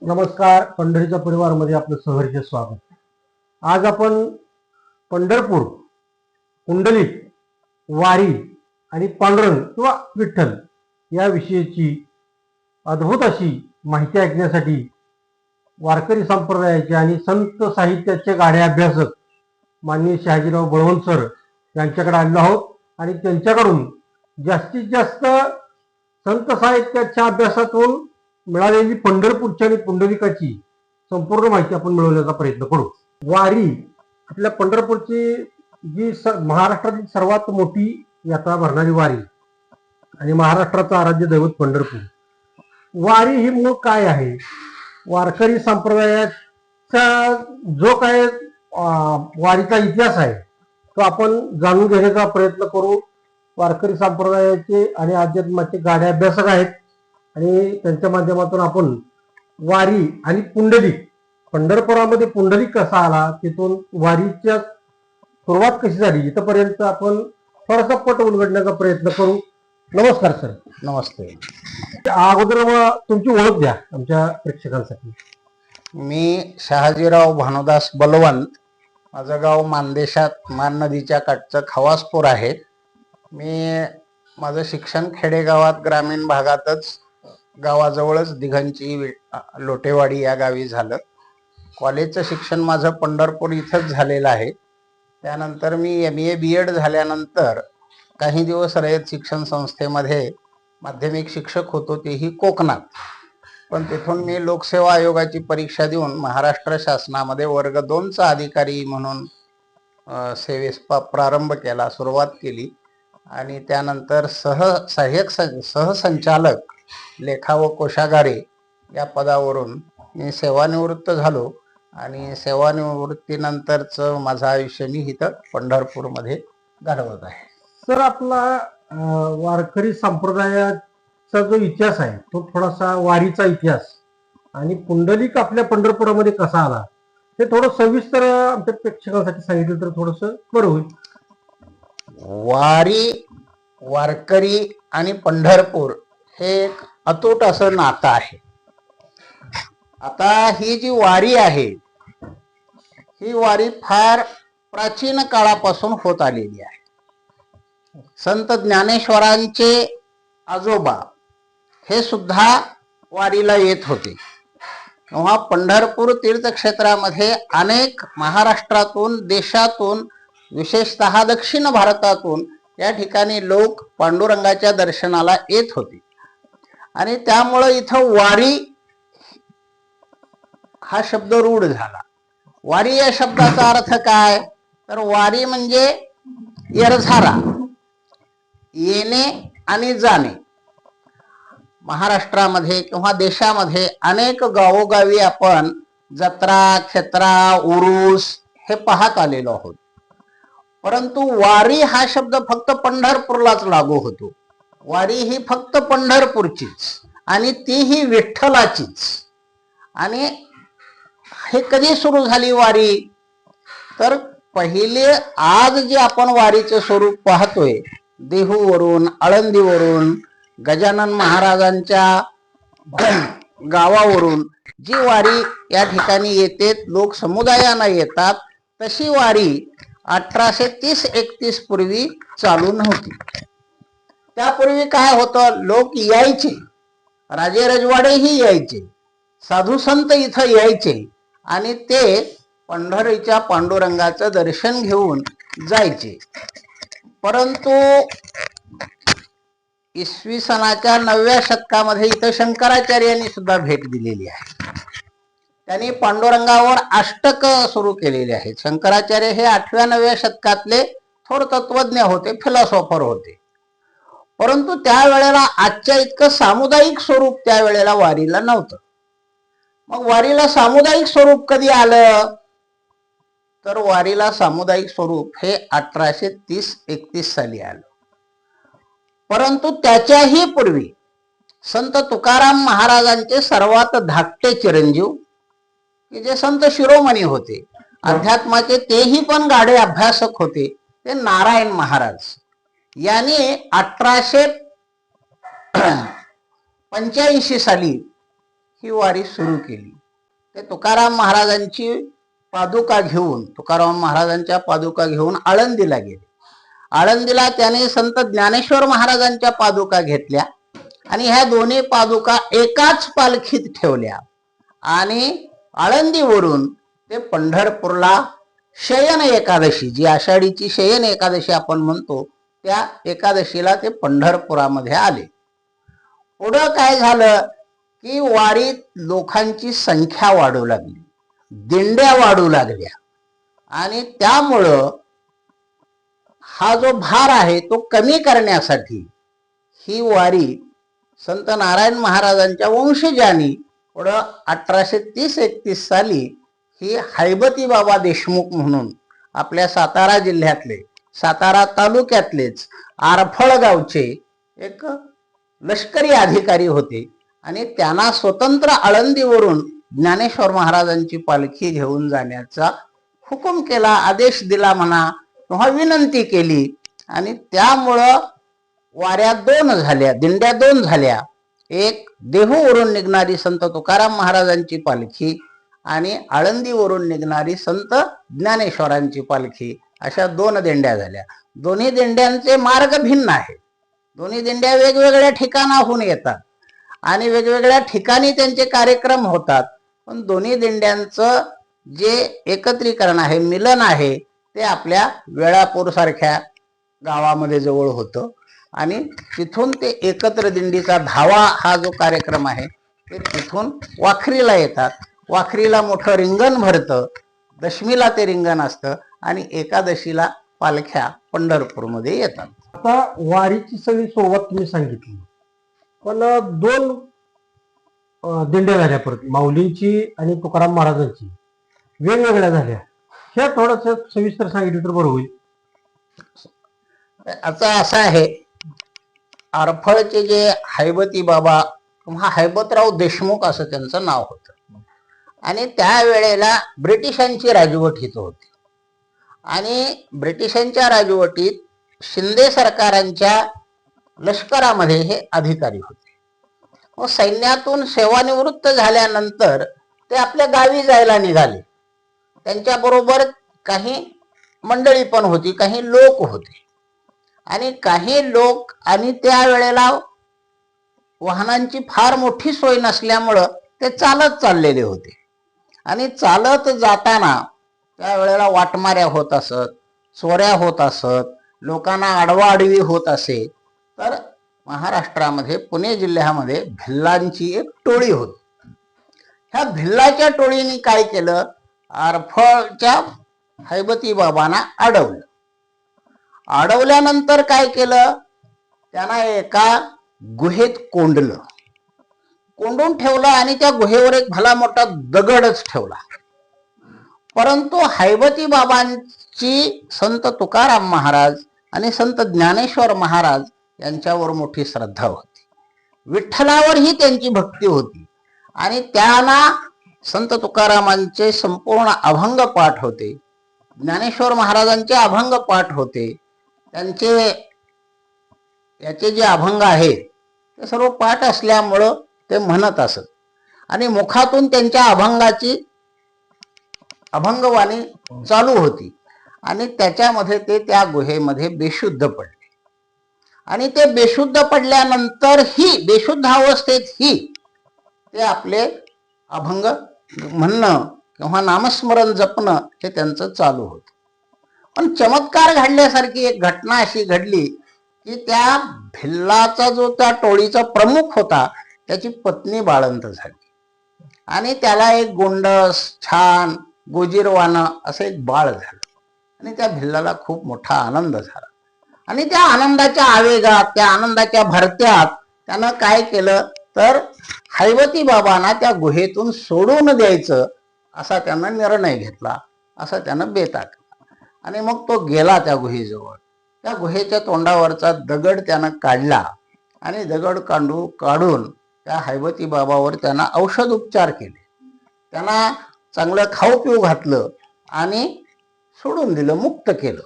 नमस्कार. पंढरीच्या परिवारामध्ये आपलं सहर्ष स्वागत. आज आपण पंढरपूर, पुंडलिक, वारी आणि पांडुरंग किंवा विठ्ठल या विषयीची अद्भुत अशी माहिती ऐकण्यासाठी वारकरी संप्रदायाचे आणि संत साहित्याचे गाढे अभ्यासक माननीय शहाजीराव बळवंत सर यांच्याकडे आलेलो आहोत आणि त्यांच्याकडून जास्तीत जास्त संत साहित्याच्या अभ्यासातून मिळालेली पंढरपूरची आणि पुंडलिकाची संपूर्ण माहिती आपण मिळवण्याचा प्रयत्न करू. वारी आपल्या पंढरपूरची जी महाराष्ट्रातील सर्वात मोठी यात्रा भरणारी वारी आणि महाराष्ट्राचं आराध्य दैवत पंढरपूर. वारी ही मूळ काय आहे, वारकरी संप्रदायाचा जो काय वारीचा इतिहास आहे तो आपण जाणून घेण्याचा प्रयत्न करू. वारकरी संप्रदायाचे आणि अध्यात्माचे गाढे अभ्यासक आहेत आणि त्यांच्या माध्यमातून आपण वारी आणि पुंडलिक, पंढरपुरामध्ये पुंडलिक कसा आला, तिथून वारीच्या सुरुवात कशी झाली, इथपर्यंत आपण थोडासा पट उलगडण्याचा प्रयत्न करू. नमस्कार सर. नमस्ते. अगोदर तुमची ओळख द्या आमच्या प्रेक्षकांसाठी. मी शहाजीराव भानुदास बलवंत. माझं गाव मानदेशात मान नदीच्या काठचं खवासपूर आहे. माझं शिक्षण खेडेगावात ग्रामीण भागातच गावाजवळच दिघंची लोटेवाडी या गावी झालं. कॉलेजचं शिक्षण माझं पंढरपूर इथंच झालेलं आहे. त्यानंतर मी MA BEd झाल्यानंतर काही दिवस रयत शिक्षण संस्थेमध्ये माध्यमिक शिक्षक होतो, तेही कोकणात. पण तिथून मी लोकसेवा आयोगाची परीक्षा देऊन महाराष्ट्र शासनामध्ये वर्ग 2चा अधिकारी म्हणून सेवेस प्रारंभ केला, सुरुवात केली. आणि त्यानंतर सहाय्यक सहसंचालक लेखा व कोशागारे या पदावरून मी सेवानिवृत्त झालो. आणि सेवानिवृत्तीनंतरचं माझं आयुष्य मी इथं पंढरपूरमध्ये घडवत आहे. सर, आपला वारकरी संप्रदायाचा जो इतिहास आहे तो थोडासा, वारीचा इतिहास आणि पुंडलिक आपल्या पंढरपुरामध्ये कसा आला ते थोडं सविस्तर आमच्या प्रेक्षकांसाठी सांगितलं तर थोडस बरं होईल. वारकरी आणि पंढरपूर हे एक अतूट असं नातं आहे. आता ही जी वारी आहे, ही वारी फार प्राचीन काळापासून होत आलेली आहे. संत ज्ञानेश्वरांचे आजोबा हे सुद्धा वारीला येत होते. तेव्हा पंढरपूर तीर्थक्षेत्रामध्ये अनेक महाराष्ट्रातून, देशातून, विशेषतः दक्षिण भारतातून या ठिकाणी लोक पांडुरंगाच्या दर्शनाला येत होते. आणि त्यामुळं इथं वारी हा शब्द रूढ झाला. वारी या शब्दाचा अर्थ काय, तर वारी म्हणजे येरझारा, येणे आणि जाणे. महाराष्ट्रामध्ये किंवा देशामध्ये अनेक गावोगावी आपण जत्रा, क्षेत्रा, उरूस हे पाहत आलेलो आहोत. परंतु वारी हा शब्द फक्त पंढरपूरलाच लागू होतो. वारी ही फक्त पंढरपूरचीच आणि तीही विठ्ठलाचीच. आणि हे कधी सुरू झाली वारी, तर पहिले आज जे आपण वारीचं स्वरूप पाहतोय, देहूवरून, आळंदीवरून, गजानन महाराजांच्या गावावरून जी वारी या ठिकाणी येते, लोक समुदायानं येतात, तशी वारी 1830-31 पूर्वी चालू नव्हती. त्यापूर्वी काय होतं, लोक यायचे, राजे रजवाडेही यायचे, साधू संत इथं यायचे आणि ते पंढरीच्या पांडुरंगाचं दर्शन घेऊन जायचे. परंतु इसवी सनाच्या 9व्या शतकामध्ये इथं शंकराचार्यांनी सुद्धा भेट दिलेली आहे. त्यांनी पांडुरंगावर अष्टक सुरू केलेले आहेत. शंकराचार्य हे 8व्या-9व्या शतकातले थोर तत्वज्ञ होते, फिलॉसॉफर होते. परंतु त्यावेळेला आजच्या इतकं सामुदायिक स्वरूप त्यावेळेला वारीला नव्हतं. मग वारीला सामुदायिक स्वरूप कधी आलं, तर वारीला सामुदायिक स्वरूप हे 1830-31 साली आलं. परंतु त्याच्याही पूर्वी संत तुकाराम महाराजांचे सर्वात धाकटे चिरंजीव, की जे संत शिरोमणी होते, अध्यात्माचे तेही पण गाढे अभ्यासक होते, ते नारायण महाराज यांनी 1885 साली ही वारी सुरू केली. ते तुकाराम महाराजांची पादुका घेऊन, तुकाराम महाराजांच्या पादुका घेऊन आळंदीला गेले. आळंदीला त्याने संत ज्ञानेश्वर महाराजांच्या पादुका घेतल्या आणि ह्या दोन्ही पादुका एकाच पालखीत ठेवल्या आणि आळंदीवरून ते पंढरपूरला शयन एकादशी, जी आषाढीची शयन एकादशी आपण म्हणतो, त्या एकादशीला ते पंढरपुरामध्ये आले. पुढं काय झालं की वारीत लोकांची संख्या वाढू लागली, दिंड्या वाढू लागल्या आणि त्यामुळं हा जो भार आहे तो कमी करण्यासाठी ही वारी संत नारायण महाराजांच्या वंशजांनी पुढं 1830-31 साली ही हैबती बाबा देशमुख म्हणून आपल्या सातारा जिल्ह्यातले, सातारा तालुक्यातलेच आरफळ गावचे एक लष्करी अधिकारी होते आणि त्यांना स्वतंत्र आळंदीवरून ज्ञानेश्वर महाराजांची पालखी घेऊन जाण्याचा हुकूम केला, आदेश दिला म्हणा किंवा विनंती केली. आणि त्यामुळं वाऱ्या दोन झाल्या, दिंड्या दोन झाल्या. एक देहूवरून निघणारी संत तुकाराम महाराजांची पालखी आणि आळंदीवरून निघणारी संत ज्ञानेश्वरांची पालखी, अशा दोन दिंड्या झाल्या. दोन्ही दिंड्यांचे मार्ग भिन्न आहेत. दोन्ही दिंड्या वेगवेगळ्या ठिकाणाहून येतात आणि वेगवेगळ्या ठिकाणी त्यांचे कार्यक्रम होतात, पण दोन्ही दिंड्यांचं जे एकत्रीकरण आहे, मिलन आहे, ते आपल्या वेळापूर सारख्या गावामध्ये जवळ होतं आणि तिथून ते एकत्र दिंडीचा धावा हा जो कार्यक्रम आहे ते तिथून वाखरीला येतात. वाखरीला मोठं रिंगण भरतं, दशमीला ते रिंगण असतं आणि एकादशीला पालख्या पंढरपूरमध्ये येतात. आता वारीची सगळी सुरुवात तुम्ही सांगितली, पण दोन दिंड्या झाल्या परत, माऊलींची आणि तुकाराम महाराजांची वेगवेगळ्या झाल्या. ह्या थोडस सविस्तर सांगितलं तर बरं होईल. आता असं आहे, आरफळचे जे हैबती बाबा किंवा हैबतराव देशमुख असं त्यांचं नाव होतं आणि त्यावेळेला ब्रिटिशांची राजवट इथं होती आणि ब्रिटिशांच्या राजवटीत शिंदे सरकारांच्या लष्करामध्ये हे अधिकारी होते. व सैन्यातून सेवानिवृत्त झाल्यानंतर ते आपल्या गावी जायला निघाले. त्यांच्याबरोबर काही मंडळी पण होती, काही लोक होते आणि काही लोक, आणि त्यावेळेला वाहनांची फार मोठी सोय नसल्यामुळं ते चालत चाललेले होते आणि चालत जाताना त्यावेळेला वाटमाऱ्या होत असत, चोऱ्या होत असत, लोकांना आडवाआडवी होत असे. तर महाराष्ट्रामध्ये पुणे जिल्ह्यामध्ये भिल्लांची एक टोळी होती. ह्या भिल्लाच्या टोळीने काय केलं, आरफळच्या हैबती बाबांना अडवलं. अडवल्यानंतर काय केलं, त्यांना एका गुहेत कोंडलं, कोंडून ठेवलं आणि त्या गुहेवर एक भला मोठा दगडच ठेवला. परंतु हैबती बाबांची संत तुकाराम महाराज आणि संत ज्ञानेश्वर महाराज यांच्यावर मोठी श्रद्धा होती, विठ्ठलावरही त्यांची भक्ती होती आणि त्यांना संत तुकारामांचे संपूर्ण अभंग पाठ होते, ज्ञानेश्वर महाराजांचे अभंग पाठ होते. याचे जे अभंग आहे ते सर्व पाठ असल्यामुळं ते म्हणत असत आणि मुखातून त्यांच्या अभंगाची अभंगवाणी चालू होती आणि त्याच्यामध्ये ते त्या गुहेमध्ये बेशुद्ध पडले आणि ते बेशुद्ध पडल्यानंतर ही बेशुद्ध अवस्थेत ही ते आपले अभंग म्हणणं किंवा नामस्मरण जपणं हे त्यांचं चालू होतं. पण चमत्कार घडल्यासारखी एक घटना अशी घडली की त्या भिल्लाचा जो त्या टोळीचा प्रमुख होता त्याची पत्नी बाळंत झाली आणि त्याला एक गोंडस छान गोजीरवाणं असं एक बाळ झालं आणि त्या भिल्लाला खूप मोठा आनंद झाला आणि त्या आनंदाच्या आवेगात, त्या आनंदाच्या भरत्यात त्यानं काय केलं तर हैबती बाबांना त्या गुहेतून सोडून द्यायचं असा त्यानं निर्णय घेतला, असा त्यानं बेत आखला आणि मग तो गेला त्या गुहेजवळ. त्या गुहेच्या तोंडावरचा दगड त्यानं काढला आणि दगड काढून त्या हैबती बाबावर त्यानं औषध उपचार केले, त्यांना चांगलं खाऊ पिऊ घातलं आणि सोडून दिलं, मुक्त केलं.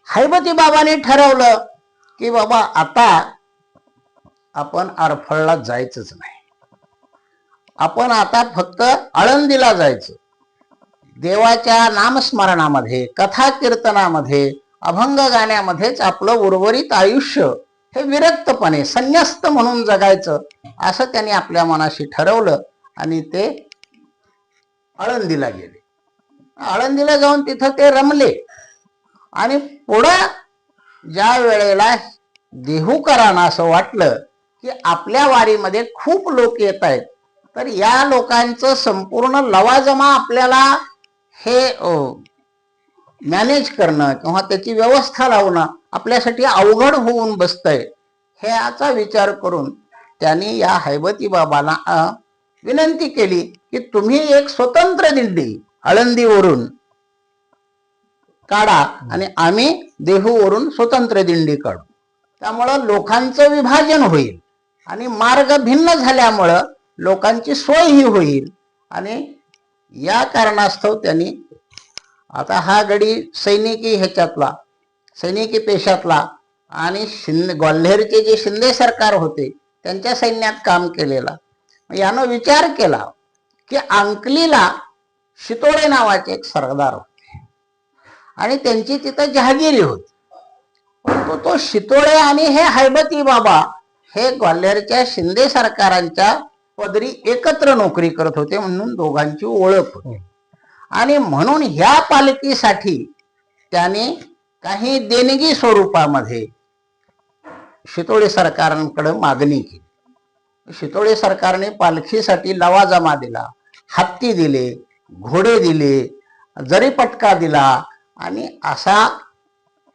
हैबती बाबाने ठरवलं की बाबा आता आपण आरफळला जायचंच नाही. आपण आता फक्त आळंदीला जायचं, देवाच्या नामस्मरणामध्ये, कथा कीर्तनामध्ये, अभंग गाण्यामध्येच आपलं उर्वरित आयुष्य हे विरक्तपणे संन्यस्त म्हणून जगायचं, असं त्यांनी आपल्या मनाशी ठरवलं आणि ते आळंदीला गेले. आळंदीला जाऊन तिथं ते रमले आणि पुढं ज्या वेळेला देहूकरांना असं वाटलं की आपल्या वारीमध्ये खूप लोक येत आहेत, तर या लोकांचं संपूर्ण लवाजमा आपल्याला हे मॅनेज करणं किंवा त्याची व्यवस्था लावणं आपल्यासाठी अवघड होऊन बसतंय. ह्याचा विचार करून त्यांनी या हैबती बाबाला विनंती केली की तुम्ही एक स्वतंत्र दिंडी आळंदीवरून काढा आणि आम्ही देहूवरून स्वतंत्र दिंडी काढू. त्यामुळं लोकांचं विभाजन होईल आणि मार्ग भिन्न झाल्यामुळं लोकांची सोयही होईल. आणि या कारणास्तव त्यांनी आता हा गडी सैनिकी ह्याच्यातला, सैनिकी पेशातला आणि ग्वाल्हेरचे जे शिंदे सरकार होते त्यांच्या सैन्यात काम केलेला, यानं विचार केला की अंकलीला शितोडे नावाचे एक सरदार होते आणि त्यांची तिथं जहागिरी होती. परंतु तो शितोडे आणि हे हैबती बाबा हे ग्वाल्हेरच्या शिंदे सरकारांच्या पदरी एकत्र नोकरी करत होते, म्हणून दोघांची ओळख होती. आणि म्हणून ह्या पालखीसाठी त्याने काही देणगी स्वरूपामध्ये शितोडे सरकारांकडे मागणी केली. शितोडे सरकारने पालखीसाठी लवाजमा दिला, हत्ती दिले, घोडे दिले, जरीपटका दिला आणि असा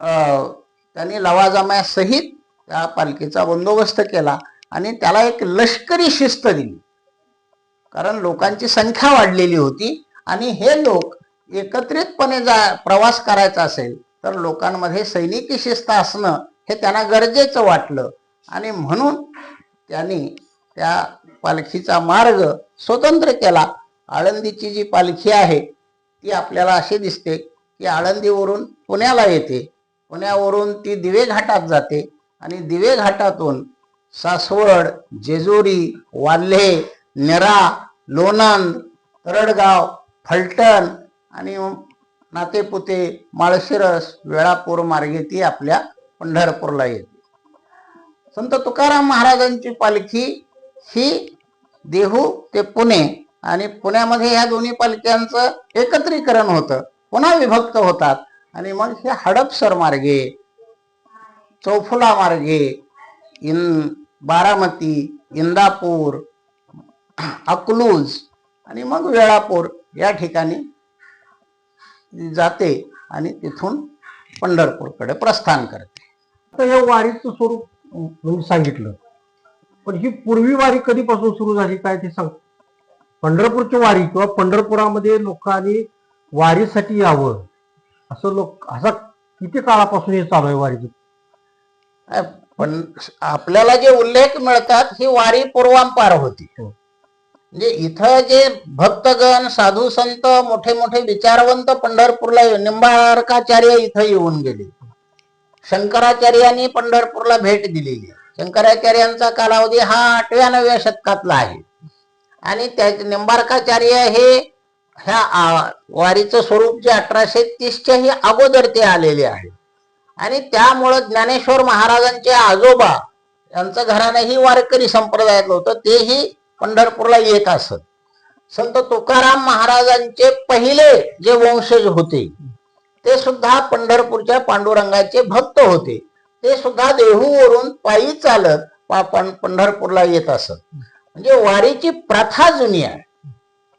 त्यांनी लवाजमासहित त्या पालखीचा बंदोबस्त केला आणि त्याला एक लष्करी शिस्त दिली. कारण लोकांची संख्या वाढलेली होती आणि हे लोक एकत्रितपणे प्रवास करायचा असेल तर लोकांमध्ये सैनिकी शिस्त असणं हे त्यांना गरजेचं वाटलं. आणि म्हणून त्यांनी त्या पालखीचा मार्ग स्वतंत्र केला. आळंदीची जी पालखी आहे ती आपल्याला अशी दिसते की आळंदीवरून पुण्याला येते, पुण्यावरून ती दिवे घाटात जाते आणि दिवे घाटातून सासवड, जेजुरी, वाल्हे, नेरा, लोणंद, तरडगाव, फलटण आणि नातेपुते, माळशिरस, वेळापूर मार्गे ती आपल्या पंढरपूरला येते. संत तुकाराम महाराजांची पालखी ही देहू ते पुणे आणि पुण्यामध्ये ह्या दोन्ही पालख्यांचं एकत्रीकरण होतं, पुन्हा विभक्त होतात आणि मग हे हडपसर मार्गे, चौफुला मार्गे, बारामती, इंदापूर, अकलूज आणि मग वेळापूर या ठिकाणी जाते आणि तिथून पंढरपूरकडे प्रस्थान करते. आता या वारीचं स्वरूप म्हणजे सांगितलं, पण ही पूर्वी वारी कधीपासून सुरू झाली काय ते सांग. पंढरपूरची वारी किंवा पंढरपुरामध्ये लोकांनी वारीसाठी यावं असा किती काळापासून हे चालू आहे वारीचं? पण आपल्याला जे उल्लेख मिळतात ही वारी पूर्वांपार होती. म्हणजे इथं जे भक्तगण, साधू संत, मोठे मोठे विचारवंत पंढरपूरला निंबाळकाचार्य इथं येऊन गेले. शंकराचार्यांनी पंढरपूरला भेट दिलेली. शंकराचार्यांचा कालावधी हा 8व्या-9व्या शतकातला आहे आणि त्या निंबाळकाचार्य हे ह्या वारीचं स्वरूप जे 1830च्या ही अगोदर ते आलेले आहे. आणि त्यामुळं ज्ञानेश्वर महाराजांचे आजोबा यांचं घराणंही वारकरी संप्रदायातलं होतं, तेही पंढरपूरला येत असत. संत तुकाराम महाराजांचे पहिले जे वंशज होते ते सुद्धा पंढरपूरच्या पांडुरंगाचे भक्त होते. ते सुद्धा देहूवरून पायी चालत पंढरपूरला येत असत. म्हणजे वारीची प्रथा जुनी आहे.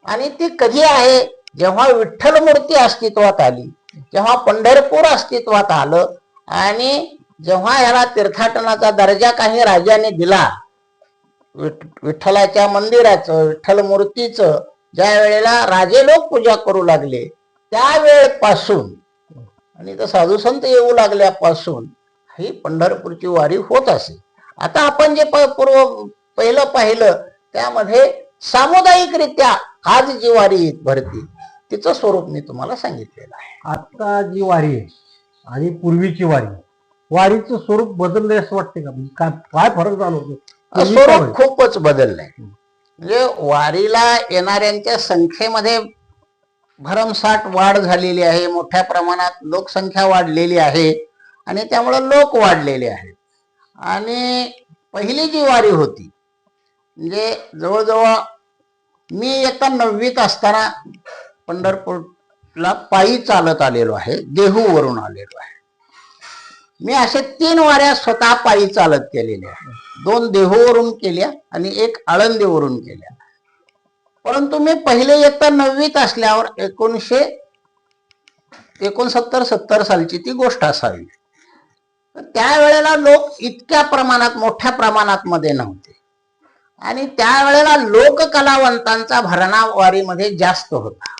आणि ती कधी आहे? जेव्हा विठ्ठल मूर्ती अस्तित्वात आली, जेव्हा पंढरपूर अस्तित्वात आलं आणि जेव्हा याला तीर्थाटनाचा दर्जा काही राजाने दिला, विठ्ठलाच्या मंदिराचं, विठ्ठल मूर्तीचं ज्या वेळेला राजे लोक पूजा करू लागले त्यावेळेपासून आणि तर साधू संत येऊ लागल्यापासून ही पंढरपूरची वारी होत असे. आता आपण जे पहिलं पाहिलं त्यामध्ये सामुदायिकरित्या आज जी वारी भरती तिचं स्वरूप मी तुम्हाला सांगितलेलं आहे. आता जी वारी आहे आणि पूर्वीची वारीचं स्वरूप बदललंय असं वाटतंय का? काय फरक जाणवतो? स्वरूप खूपच बदललंय. म्हणजे वारीला येणाऱ्यांच्या संख्येमध्ये भरमसाठ वाढ झालेली आहे, मोठ्या प्रमाणात लोकसंख्या वाढलेली आहे आणि त्यामुळे लोक वाढलेले आहेत. आणि पहिली जी वारी होती म्हणजे जवळजवळ मी इयत्ता 9वीत असताना पंढरपूरला पायी चालत आलेलो आहे, देहूवरून आलेलो आहे. मी असे 3 वाऱ्या स्वतः पायी चालत केलेल्या आहेत. 2 देहूवरून केल्या आणि 1 आळंदीवरून केल्या. परंतु मी पहिले इयत्ता 9वीत असल्यावर 1969-70 सालची ती गोष्ट असावी. त्यावेळेला लोक इतक्या प्रमाणात मोठ्या प्रमाणात मध्ये नव्हते आणि त्यावेळेला लोककलावंतांचा भरणा वारीमध्ये जास्त होता.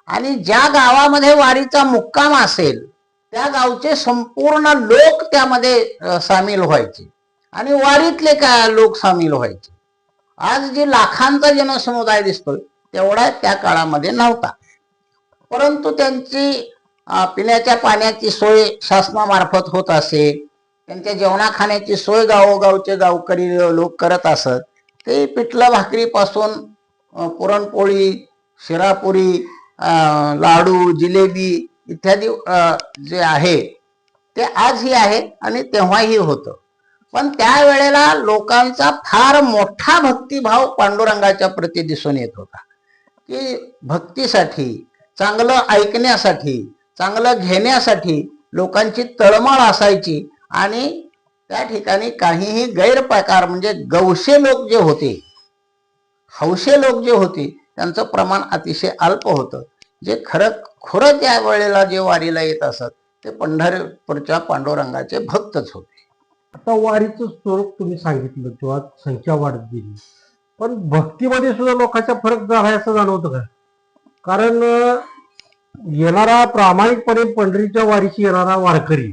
आणि ज्या गावामध्ये वारीचा मुक्काम असेल त्या गावचे संपूर्ण लोक त्यामध्ये सामील व्हायचे आणि वारीतले लोक सामील व्हायचे. आज जे लाखांचा जनसमुदाय दिसतोय तेवढा त्या काळामध्ये नव्हता. परंतु त्यांची पिण्याच्या पाण्याची सोय शासनामार्फत होत असे, त्यांच्या जेवणा खाण्याची सोय गावोगावचे गावकरी लोक करत असत. ते पिठलं भाकरीपासून पुरणपोळी, शिरापुरी, लाडू, जिलेबी इत्यादी जे आहे ते आजही आहे आणि तेव्हाही होतं. पण त्यावेळेला लोकांचा फार मोठा भक्तिभाव पांडुरंगाच्या प्रती दिसून येत होता की भक्तीसाठी, चांगलं ऐकण्यासाठी, चांगलं घेण्यासाठी लोकांची तळमळ असायची. आणि त्या ठिकाणी काहीही गैरप्रकार म्हणजे गवशे लोक जे होते, हौशे लोक जे होते त्यांचं प्रमाण अतिशय अल्प होतं. जे खरं त्या वेळेला जे वारीला येत असत ते पंढरपूरच्या पांडुरंगाचे भक्तच होते. आता वारीचं स्वरूप तुम्ही सांगितलं किंवा संख्या वाढत गेली, पण भक्तीमध्ये सुद्धा लोकांचा फरक झाला असं जाणवतं का? कारण येणारा प्रामाणिकपणे पंढरीच्या वारीशी येणारा वारकरी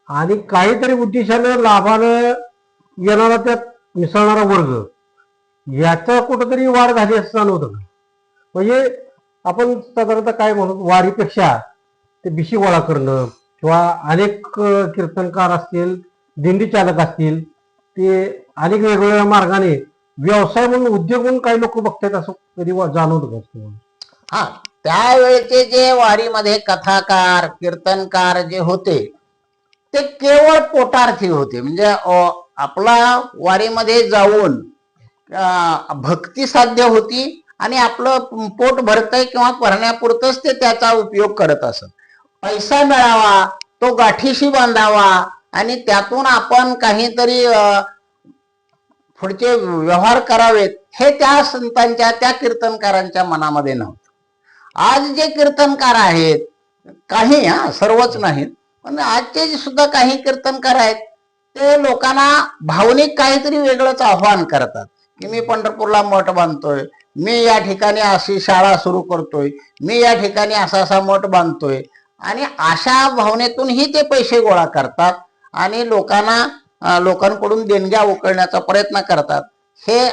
आणि काहीतरी उद्देशानं लाभानं येणारा त्यात मिसळणारा वर्ग याचा कुठंतरी वाढ झाली असं जाणवतं का? म्हणजे आपण साधारणतः काय म्हणतो, वारीपेक्षा ते बिशी गोळा करणं किंवा अनेक कीर्तनकार असतील, दिंडी चालक असतील, ते अनेक वेगवेगळ्या मार्गाने व्यवसाय म्हणून, उद्योग म्हणून काही लोक बघतात असं कधी जाणवतं का? हा, त्यावेळेचे जे वारीमध्ये कथाकार, कीर्तनकार जे होते ते केवळ पोटार्थी होते. म्हणजे आपला वारीमध्ये जाऊन भक्ती साध्य होती आणि आपलं पोट भरतंय किंवा भरण्यापुरतच ते त्याचा उपयोग करत असत. पैसा मिळावा, तो गाठीशी बांधावा आणि त्यातून आपण काहीतरी पुढचे व्यवहार करावेत हे त्या संतांच्या, त्या कीर्तनकारांच्या मनामध्ये नव्हतं. आज जे कीर्तनकार आहेत, काही सर्वच नाहीत, पण आजचे सुद्धा काही कीर्तनकार आहेत ते लोकांना भावनिक काहीतरी वेगळंच आव्हान करतात की मी पंढरपूरला मठ बांधतोय, मी या ठिकाणी अशी शाळा सुरू करतोय, मी या ठिकाणी असा मठ बांधतोय. आणि अशा भावनेतूनही ते पैसे गोळा करतात आणि लोकांकडून देणग्या उकळण्याचा प्रयत्न करतात. हे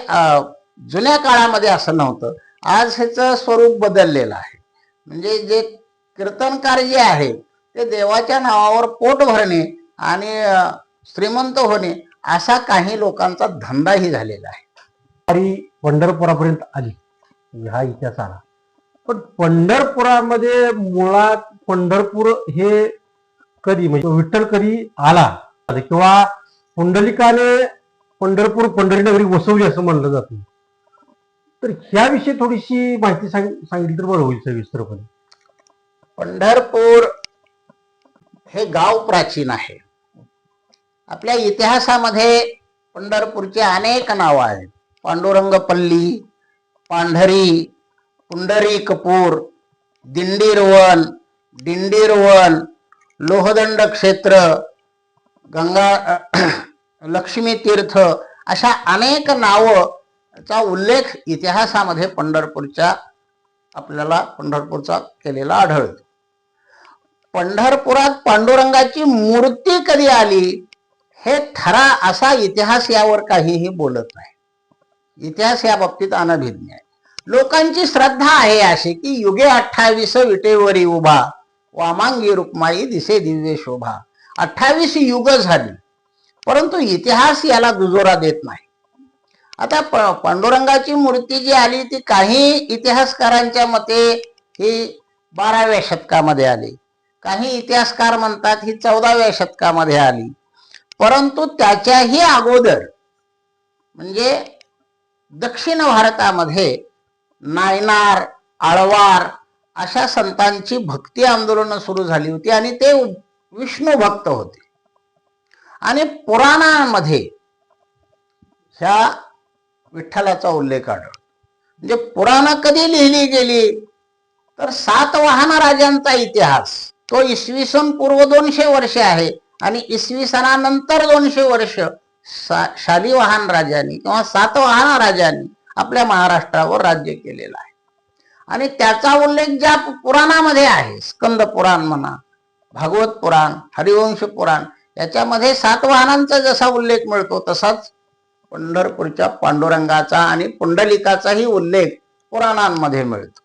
जुन्या काळामध्ये असं नव्हतं. आज ह्याचं स्वरूप बदललेलं आहे. म्हणजे जे कीर्तनकार जे आहे ते देवाच्या नावावर पोट भरणे आणि श्रीमंत होणे असा काही लोकांचा धंदाही झालेला आहे. वारी पंढरपुरापर्यंत आली, हा इतिहास आला. पण पंढरपुरामध्ये मुळात पंढरपूर हे कधी, म्हणजे विठ्ठल कधी आला किंवा पुंडलिकाने पंढरपूर पंढरीनगरी वसवली असं म्हणलं जातं, तर ह्याविषयी थोडीशी माहिती सांगितली तर बरं होईल सविस्तरपणे. पंढरपूर हे गाव प्राचीन आहे. आपल्या इतिहासामध्ये पंढरपूरचे अनेक नावं आहेत. पांडुरंगपल्ली, पांढरी, पुंडरीकपूर, दिंडीरवन, लोहदंड क्षेत्र, गंगा लक्ष्मी तीर्थ अशा अनेक नावाचा उल्लेख इतिहासामध्ये आपल्याला पंढरपूरचा केलेला आढळतो. पंढरपुरात पांडुरंगाची मूर्ती कधी आली हे ठरा असा इतिहास यावर काहीही बोलत नाही. इतिहास या बाबतीत अनभिज्ञ आहे. लोकांची श्रद्धा आहे अशी की युगे 28 विटेवरी उभा, वामांगी रुक्माई दिसे दिव्य शोभा. 28 युग झाली, परंतु इतिहास याला दुजोरा देत नाही. आता पांडुरंगाची मूर्ती जी आली ती काही इतिहासकारांच्या मते ही 12व्या शतकामध्ये आली, काही इतिहासकार म्हणतात ही 14व्या शतकामध्ये आली. परंतु त्याच्याही अगोदर म्हणजे दक्षिण भारतामध्ये नायनार, आळवार अशा संतांची भक्ती आंदोलनं सुरू झाली होती आणि ते विष्णू भक्त होते. आणि पुराणांमध्ये ह्या विठ्ठलाचा उल्लेख आढळतो. म्हणजे पुराणं कधी लिहिली गेली तर सातवाहन राजांचा इतिहास तो इसवी सन पूर्व 200 वर्ष आहे आणि इसवी सनानंतर 200 वर्ष शालिवाहन राजांनी किंवा सातवाहन राजांनी आपल्या महाराष्ट्रावर राज्य केलेलं आहे. आणि त्याचा उल्लेख ज्या पुराणामध्ये आहे, स्कंद पुराण म्हणा, भागवत पुराण, हरिवंश पुराण, याच्यामध्ये सातवाहनांचा जसा उल्लेख मिळतो तसाच पंढरपूरच्या पांडुरंगाचा आणि पुंडलिकाचाही उल्लेख पुराणांमध्ये मिळतो.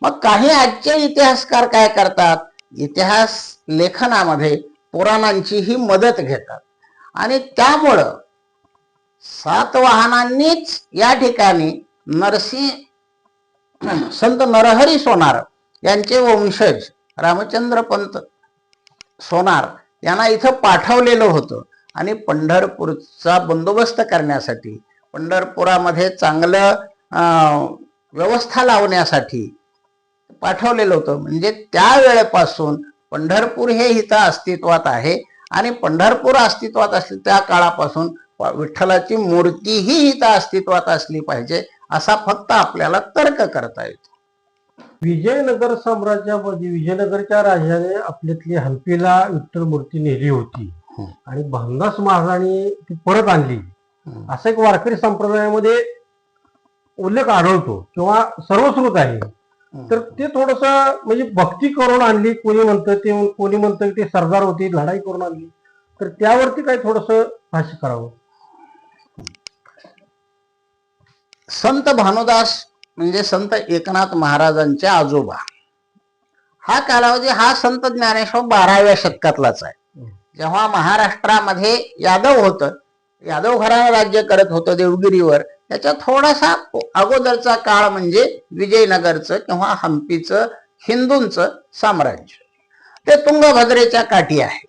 मग काही आजचे इतिहासकार काय करतात, इतिहास लेखनामध्ये पुराणांचीही मदत घेतात आणि त्यामुळं सातवाहनांनीच या ठिकाणी संत नरहरी सोनार यांचे वंशज रामचंद्र पंत सोनार यांना इथं पाठवलेलं होतं आणि पंढरपूरचा बंदोबस्त करण्यासाठी, पंढरपुरामध्ये चांगलं व्यवस्था लावण्यासाठी पाठवलेलं होतं. म्हणजे त्या वेळेपासून पंढरपूर हे इथं अस्तित्वात आहे आणि पंढरपूर अस्तित्वात असली त्या काळापासून विठ्ठलाची मूर्तीही इथं अस्तित्वात असली पाहिजे असा फक्त आपल्याला तर्क करता येतो. विजयनगर साम्राज्यामध्ये विजयनगरच्या राजाने आपल्यातली हंपीला विठ्ठल मूर्ती नेली होती आणि भामदास महाराजांनी ती परत आणली असा एक वारकरी संप्रदायामध्ये उल्लेख आढळतो किंवा सर्वश्रुत आहे. तर ते थोडस म्हणजे भक्ती करून आणली, कोणी म्हणतं ते, कोणी म्हणतं ते सरदार होती लढाई करून आणली. तर त्यावरती काय थोडस भाष्य करावं. संत भानुदास म्हणजे संत एकनाथ महाराजांचे आजोबा, हा कालावधी हा संत ज्ञानेश्वर 12व्या शतकातलाच आहे. जेव्हा महाराष्ट्रामध्ये यादव होतं, यादव घराणं राज्य करत होतं देवगिरीवर, त्याच्या थोडासा अगोदरचा काळ म्हणजे विजयनगरचं किंवा हंपीचं हिंदूंचं साम्राज्य, ते तुंगभद्रेच्या काठी आहे.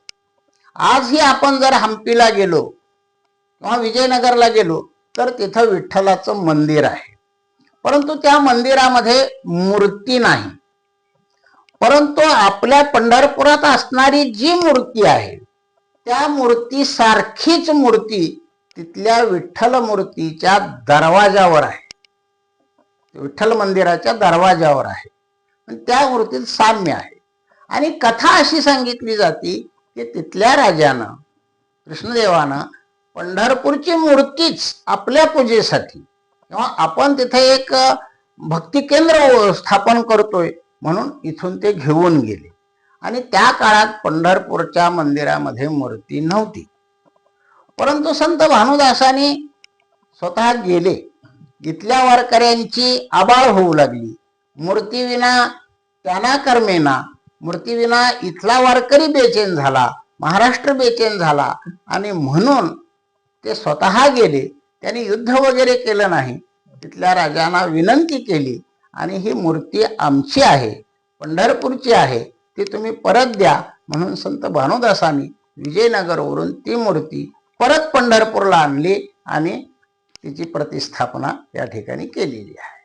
आजही आपण जर हंपीला गेलो किंवा विजयनगरला गेलो तर तिथं विठ्ठलाचं मंदिर आहे, परंतु त्या मंदिरामध्ये मूर्ती नाही. परंतु आपल्या पंढरपुरात असणारी जी मूर्ती आहे त्या मूर्ती सारखीच मूर्ती तिथल्या विठ्ठल मूर्तीच्या दरवाजावर आहे, विठ्ठल मंदिराच्या दरवाजावर आहे. त्या मूर्तीत साम्य आहे. आणि कथा अशी सांगितली जाते की तिथल्या राजानं, कृष्णदेवानं पंढरपूरची मूर्तीच आपल्या पूजेसाठी किंवा आपण तिथे एक भक्ती केंद्र स्थापन करतोय म्हणून इथून ते घेऊन गेले. आणि त्या काळात पंढरपूरच्या मंदिरामध्ये मूर्ती नव्हती. परंतु संत भानुदासांनी स्वतः गेले, इथल्या वारकऱ्यांची आबाळ होऊ लागली. मूर्तीविना त्यांना कर्मेना, मूर्तीविना इथला वारकरी बेचैन झाला, महाराष्ट्र बेचैन झाला आणि म्हणून ते स्वतः गेले. त्यांनी युद्ध वगैरे केलं नाही, तिथल्या राजांना विनंती केली आणि ही मूर्ती आमची आहे, पंढरपूरची आहे, ती तुम्ही परत द्या. म्हणून संत भानुदासांनी विजयनगरवरून ती मूर्ती परत पंढरपूरला आणली आणि तिची प्रतिस्थापना या ठिकाणी केलेली आहे.